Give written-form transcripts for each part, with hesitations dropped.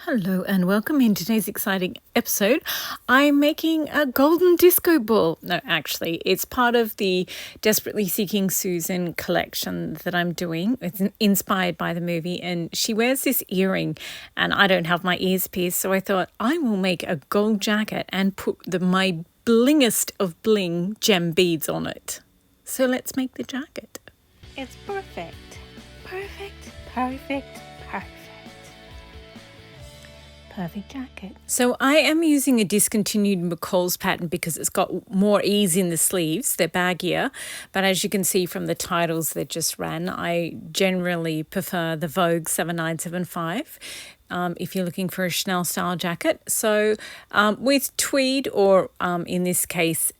Hello and welcome. In today's exciting episode, I'm making a golden disco ball. No, actually, it's part of the Desperately Seeking Susan collection that I'm doing. It's inspired by the movie, and she wears this earring, and I don't have my ears pierced, so I thought I will make a gold jacket and put my blingest of bling gem beads on it. So let's make the jacket. It's perfect. Perfect, perfect, perfect. Perfect jacket. So I am using a discontinued McCall's pattern because it's got more ease in the sleeves. They're baggier, but as you can see from the titles that just ran, I generally prefer the Vogue 7975 if you're looking for a Chanel style jacket. So with tweed or in this case,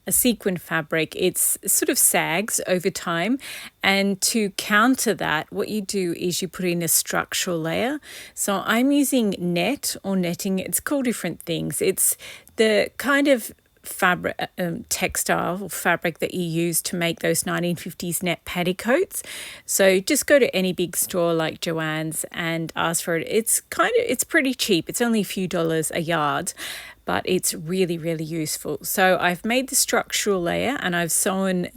a sequin fabric, it's sort of sags over time, and to counter that, what you do is you put in a structural layer. So I'm using net or netting. It's called different things. It's the kind of fabric, textile or fabric that you use to make those 1950s net petticoats. So just go to any big store like Joann's and ask for it. It's pretty cheap. It's only a few dollars a yard, but it's really, really useful. So I've made the structural layer and I've sewn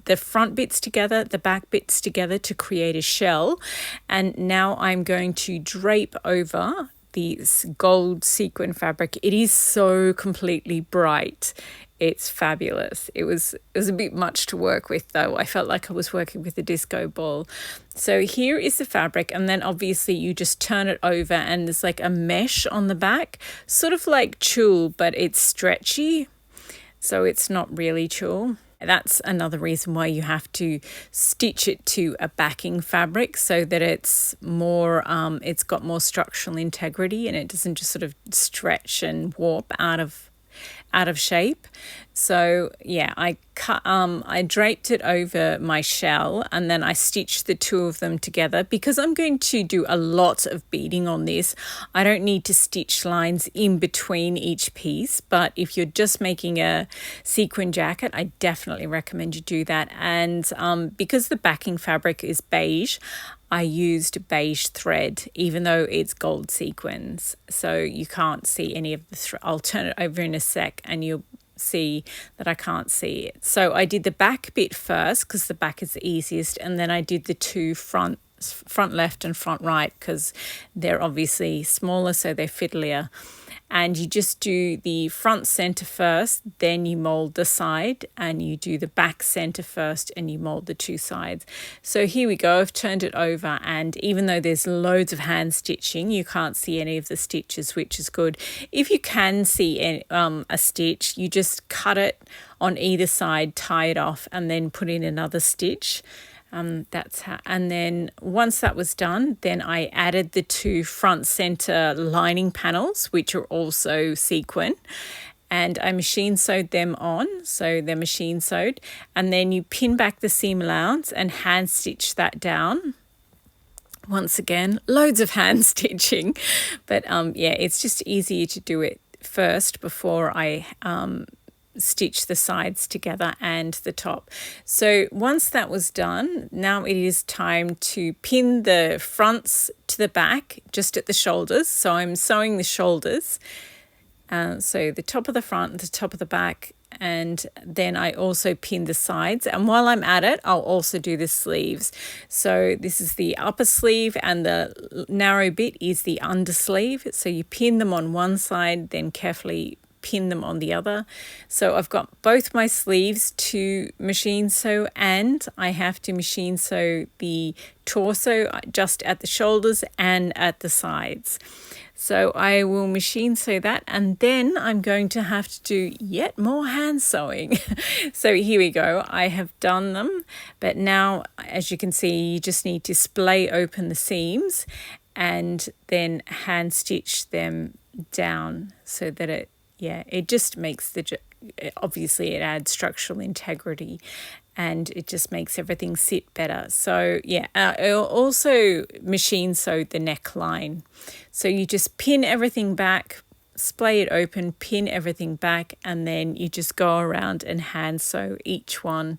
the front bits together, the back bits together to create a shell. And now I'm going to drape over this gold sequin fabric. It is so completely bright. It's fabulous. It was a bit much to work with though. I felt like I was working with a disco ball. So here is the fabric, and then obviously you just turn it over and there's like a mesh on the back, sort of like tulle, but it's stretchy. So it's not really tulle. That's another reason why you have to stitch it to a backing fabric so that it's more, it's got more structural integrity and it doesn't just sort of stretch and warp out of shape. So yeah, I draped it over my shell and then I stitched the two of them together. Because I'm going to do a lot of beading on this, I don't need to stitch lines in between each piece, but if you're just making a sequin jacket, I definitely recommend you do that. And because the backing fabric is beige, I used beige thread, even though it's gold sequins. So you can't see any of the thread. I'll turn it over in a sec and you'll see that I can't see it. So I did the back bit first because the back is the easiest. And then I did the two front left and front right because they're obviously smaller, so they're fiddlier. And you just do the front center first, then you mold the side, and you do the back center first and you mold the two sides. So here we go. I've turned it over, and even though there's loads of hand stitching, you can't see any of the stitches, which is good. If you can see a stitch, you just cut it on either side, tie it off, and then put in another stitch. That's how. And then once that was done, then I added the two front center lining panels, which are also sequin, and I machine sewed them on. So they're machine sewed, and then you pin back the seam allowance and hand stitch that down. Once again, loads of hand stitching, but yeah, it's just easier to do it first before I stitch the sides together and the top. So once that was done, now it is time to pin the fronts to the back just at the shoulders. So I'm sewing the shoulders, so the top of the front, the top of the back, and then I also pin the sides. And while I'm at it, I'll also do the sleeves. So this is the upper sleeve and the narrow bit is the undersleeve. So you pin them on one side, then carefully pin them on the other. So I've got both my sleeves to machine sew, and I have to machine sew the torso just at the shoulders and at the sides. So I will machine sew that, and then I'm going to have to do yet more hand sewing. So here we go. I have done them, but now, as you can see, you just need to splay open the seams and then hand stitch them down so that it just makes obviously it adds structural integrity and it just makes everything sit better. So yeah, I'll also machine sew the neckline. So you just pin everything back, splay it open, pin everything back, and then you just go around and hand sew each one.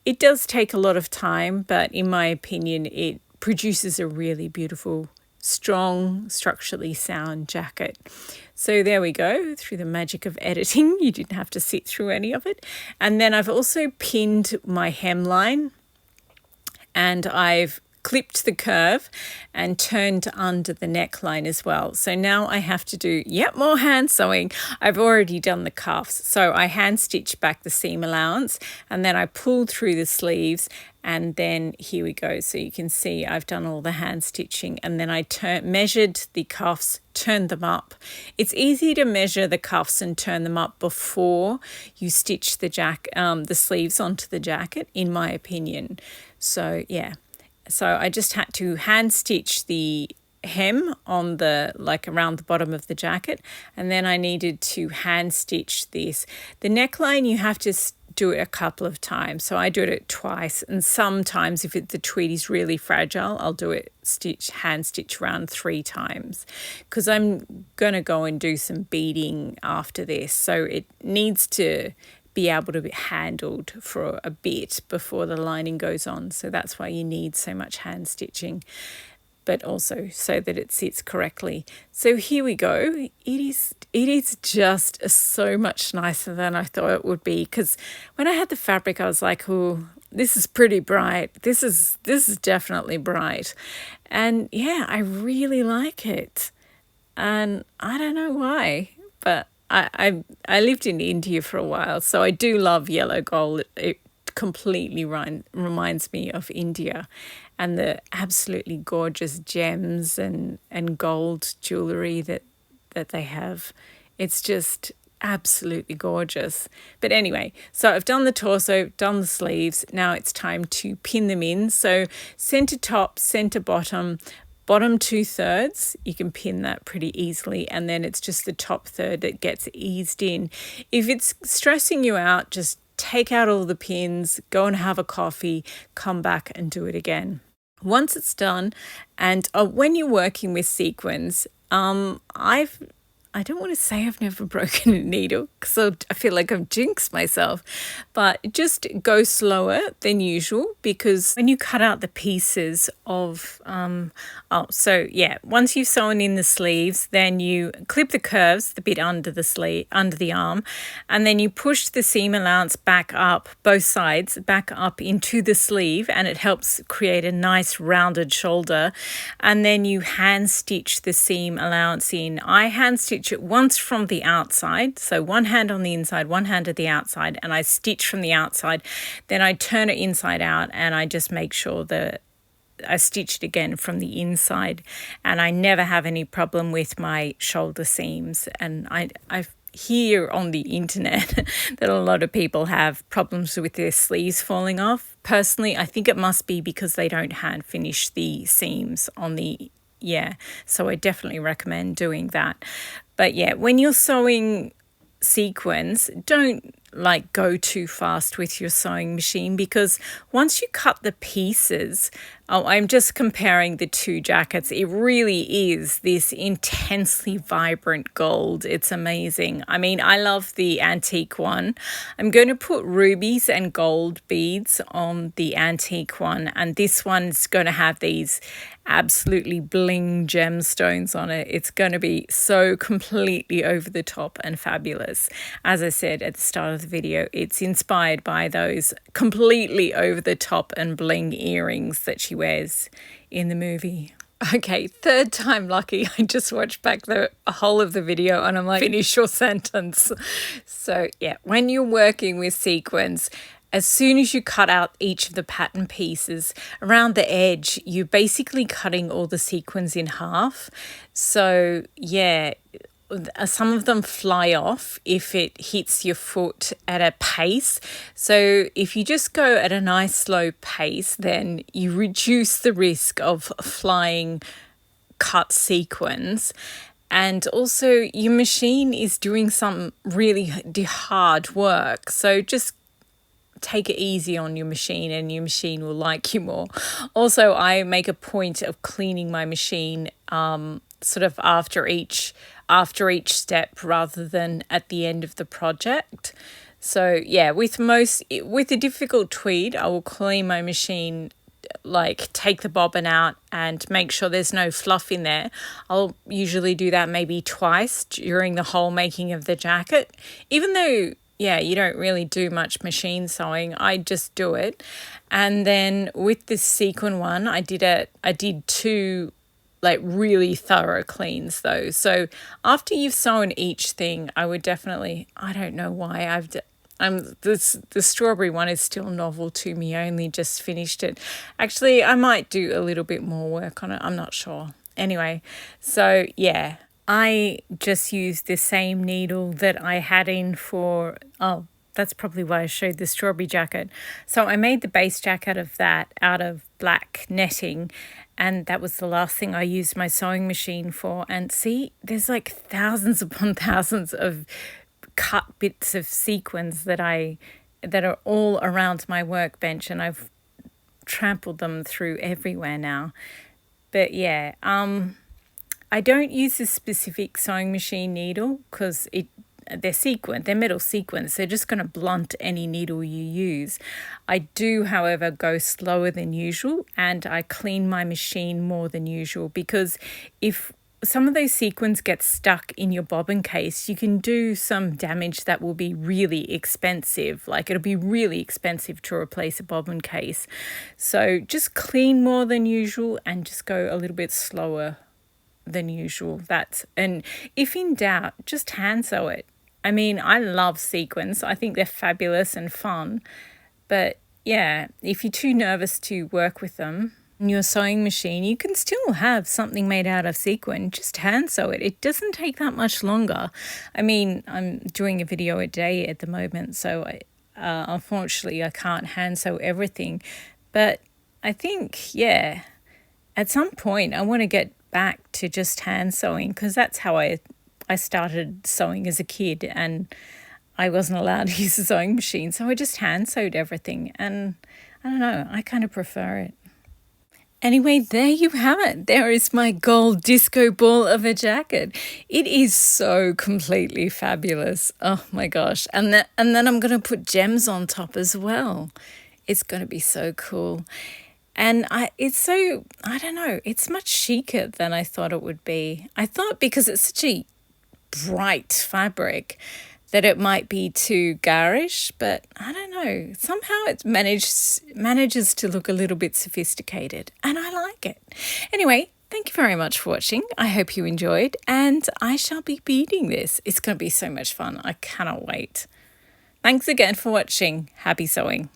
It does take a lot of time, but in my opinion, it produces a really beautiful strong, structurally sound jacket. So there we go, through the magic of editing. You didn't have to sit through any of it. And then I've also pinned my hemline, and I've clipped the curve and turned under the neckline as well. So now I have to do, more hand sewing. I've already done the cuffs. So I hand stitched back the seam allowance, and then I pulled through the sleeves, and then here we go. So you can see I've done all the hand stitching, and then I measured the cuffs, turned them up. It's easy to measure the cuffs and turn them up before you stitch the sleeves onto the jacket, in my opinion. So yeah. So I just had to hand stitch the hem on around the bottom of the jacket, and then I needed to hand stitch this. The neckline, you have to do it a couple of times. So I do it twice, and sometimes if the tweed is really fragile, I'll do it hand stitch around 3 times, because I'm going to go and do some beading after this. So it needs to be able to be handled for a bit before the lining goes on. So that's why you need so much hand stitching, but also so that it sits correctly. So here we go. It is just so much nicer than I thought it would be, because when I had the fabric, I was like, oh, this is pretty bright. This is definitely bright. And yeah, I really like it. And I don't know why, but I lived in India for a while, so I do love yellow gold. It completely reminds me of India, and the absolutely gorgeous gems and gold jewellery that they have. It's just absolutely gorgeous. But anyway, so I've done the torso, done the sleeves. Now it's time to pin them in. So centre top, centre bottom 2/3, you can pin that pretty easily, and then it's just the top third that gets eased in. If it's stressing you out, just take out all the pins, go and have a coffee, come back and do it again. Once it's done, and when you're working with sequins, I don't want to say I've never broken a needle, because I feel like I've jinxed myself, but just go slower than usual, because when you cut out the pieces of, once you've sewn in the sleeves, then you clip the curves, the bit under the arm, and then you push the seam allowance back up, both sides, back up into the sleeve, and it helps create a nice rounded shoulder. And then you hand stitch the seam allowance in. I hand stitch it once from the outside, so one hand on the inside, one hand at the outside, and I stitch from the outside. Then I turn it inside out, and I just make sure that I stitched again from the inside, and I never have any problem with my shoulder seams. And I hear on the internet that a lot of people have problems with their sleeves falling off. Personally, I think it must be because they don't hand finish the seams on the so I definitely recommend doing that. But yeah, when you're sewing sequins, don't go too fast with your sewing machine, because once you cut the pieces, I'm just comparing the two jackets, it really is this intensely vibrant gold. It's amazing. I mean, I love the antique one. I'm going to put rubies and gold beads on the antique one, and this one's going to have these absolutely bling gemstones on it. It's going to be so completely over the top and fabulous. As I said at the start of the video, it's inspired by those completely over the top and bling earrings that she wears in the movie. Okay, third time lucky. I just watched back the whole of the video and I'm like, finish your sentence. So yeah, when you're working with sequins, as soon as you cut out each of the pattern pieces around the edge, you're basically cutting all the sequins in half. So yeah, some of them fly off if it hits your foot at a pace. So if you just go at a nice slow pace, then you reduce the risk of flying cut sequins. And also your machine is doing some really hard work. So just take it easy on your machine and your machine will like you more. Also, I make a point of cleaning my machine sort of after each step rather than at the end of the project. So yeah, with a difficult tweed, I will clean my machine like take the bobbin out and make sure there's no fluff in there. I'll usually do that maybe twice during the whole making of the jacket. Even though, yeah, you don't really do much machine sewing, I just do it. And then with this sequin one, I did two like really thorough cleans though. So after you've sewn each thing, I would definitely, I don't know why the strawberry one is still novel to me. I only just finished it. Actually, I might do a little bit more work on it. I'm not sure. Anyway, so yeah, I just used the same needle that I had in for, oh, that's probably why I showed the strawberry jacket. So I made the base jacket of that out of black netting, and that was the last thing I used my sewing machine for. And see, there's like thousands upon thousands of cut bits of sequins that are all around my workbench, and I've trampled them through everywhere now. But yeah, I don't use a specific sewing machine needle because they're metal sequins. They're just going to blunt any needle you use. I do, however, go slower than usual, and I clean my machine more than usual, because if some of those sequins get stuck in your bobbin case, you can do some damage that will be really expensive. Like, it'll be really expensive to replace a bobbin case. So just clean more than usual and just go a little bit slower than usual. And if in doubt, just hand sew it. I mean, I love sequins. I think they're fabulous and fun. But yeah, if you're too nervous to work with them in your sewing machine, you can still have something made out of sequin. Just hand sew it. It doesn't take that much longer. I mean, I'm doing a video a day at the moment, so unfortunately I can't hand sew everything. But I think, yeah, at some point I want to get back to just hand sewing, because that's how I started sewing as a kid, and I wasn't allowed to use a sewing machine, so I just hand sewed everything, and I don't know, I kind of prefer it. Anyway, there you have it. There is my gold disco ball of a jacket. It is so completely fabulous. Oh my gosh. And then I'm going to put gems on top as well. It's going to be so cool. And I don't know, it's much chicer than I thought it would be. I thought because it's such a bright fabric that it might be too garish, but I don't know. Somehow it manages to look a little bit sophisticated, and I like it. Anyway, thank you very much for watching. I hope you enjoyed, and I shall be beading this. It's going to be so much fun. I cannot wait. Thanks again for watching. Happy sewing.